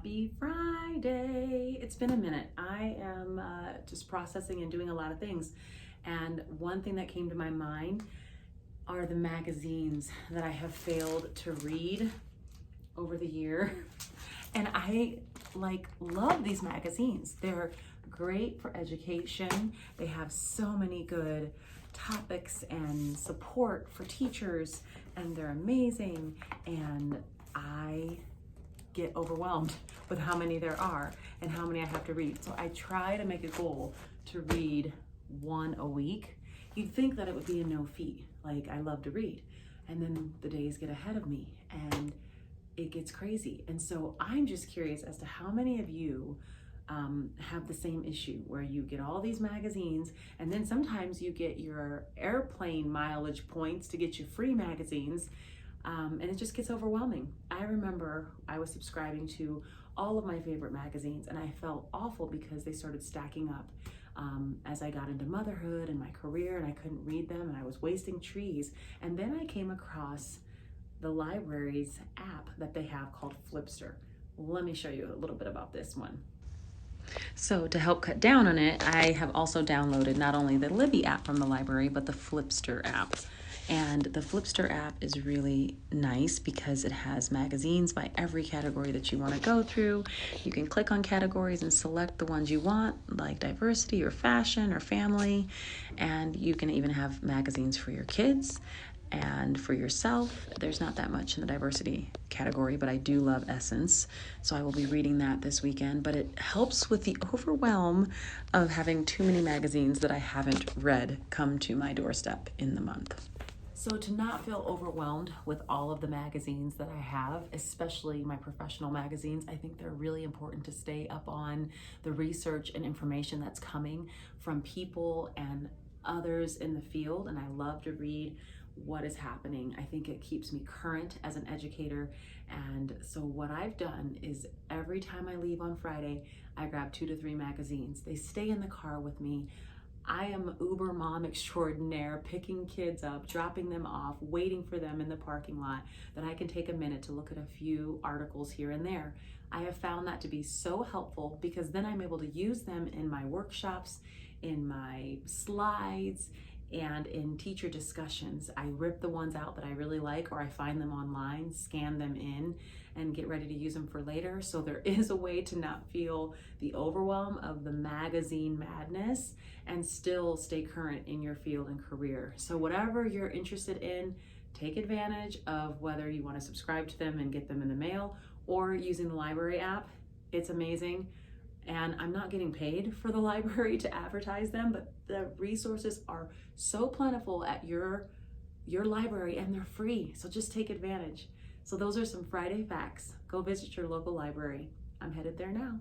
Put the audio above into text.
Happy Friday. It's been a minute. I am just processing and doing a lot of things. And one thing that came to my mind are the magazines that I have failed to read over the year. And I love these magazines. They're great for education. They have so many good topics and support for teachers, and they're amazing. And I get overwhelmed with how many there are and how many I have to read. So I try to make a goal to read one a week. You'd think that it would be a no feat. Like, I love to read. And then the days get ahead of me and it gets crazy. And so I'm just curious as to how many of you have the same issue where you get all these magazines, and then sometimes you get your airplane mileage points to get you free magazines. And it just gets overwhelming. I remember I was subscribing to all of my favorite magazines, and I felt awful because they started stacking up as I got into motherhood and my career, and I couldn't read them, and I was wasting trees. And then I came across the library's app that they have called Flipster. Let me show you a little bit about this one. So to help cut down on it, I have also downloaded not only the Libby app from the library, but the Flipster app. And the Flipster app is really nice because it has magazines by every category that you want to go through. You can click on categories and select the ones you want, like diversity or fashion or family. And you can even have magazines for your kids and for yourself. There's not that much in the diversity category, but I do love Essence, so I will be reading that this weekend. But it helps with the overwhelm of having too many magazines that I haven't read come to my doorstep in the month. So to not feel overwhelmed with all of the magazines that I have, especially my professional magazines, I think they're really important to stay up on the research and information that's coming from people and others in the field. And I love to read what is happening. I think it keeps me current as an educator. And so what I've done is every time I leave on Friday, I grab 2 to 3 magazines. They stay in the car with me. I am Uber mom extraordinaire, picking kids up, dropping them off, waiting for them in the parking lot, that I can take a minute to look at a few articles here and there. I have found that to be so helpful because then I'm able to use them in my workshops, in my slides, and in teacher discussions. I rip the ones out that I really like, or I find them online, scan them in, and get ready to use them for later. So there is a way to not feel the overwhelm of the magazine madness and still stay current in your field and career. So whatever you're interested in, take advantage of whether you want to subscribe to them and get them in the mail or using the library app. It's amazing. And I'm not getting paid for the library to advertise them, but the resources are so plentiful at your library, and they're free. So just take advantage. So those are some Friday facts. Go visit your local library. I'm headed there now.